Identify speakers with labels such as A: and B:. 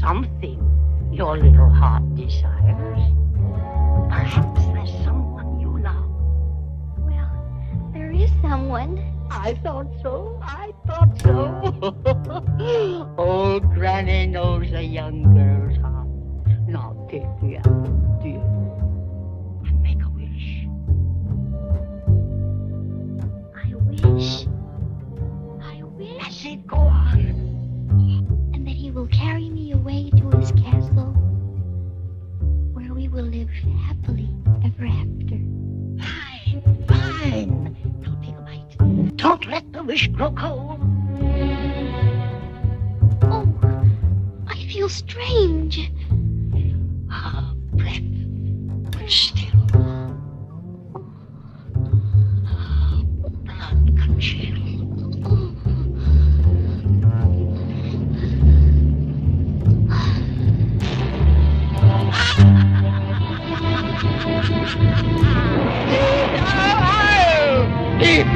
A: something your little heart desires. Perhaps there's someone you love.
B: Well, there is someone.
A: I thought so. Old Granny knows a young girl's heart. Now take the apple, dear, and make a wish.
B: I wish.
A: That's it, go on.
B: And that he will carry me away to his castle, where we will live happily ever after.
A: Fine. Now take a bite. Don't let the wish grow cold.
B: Oh, I feel strange.
A: Breath, but still. Blood can chill. Deep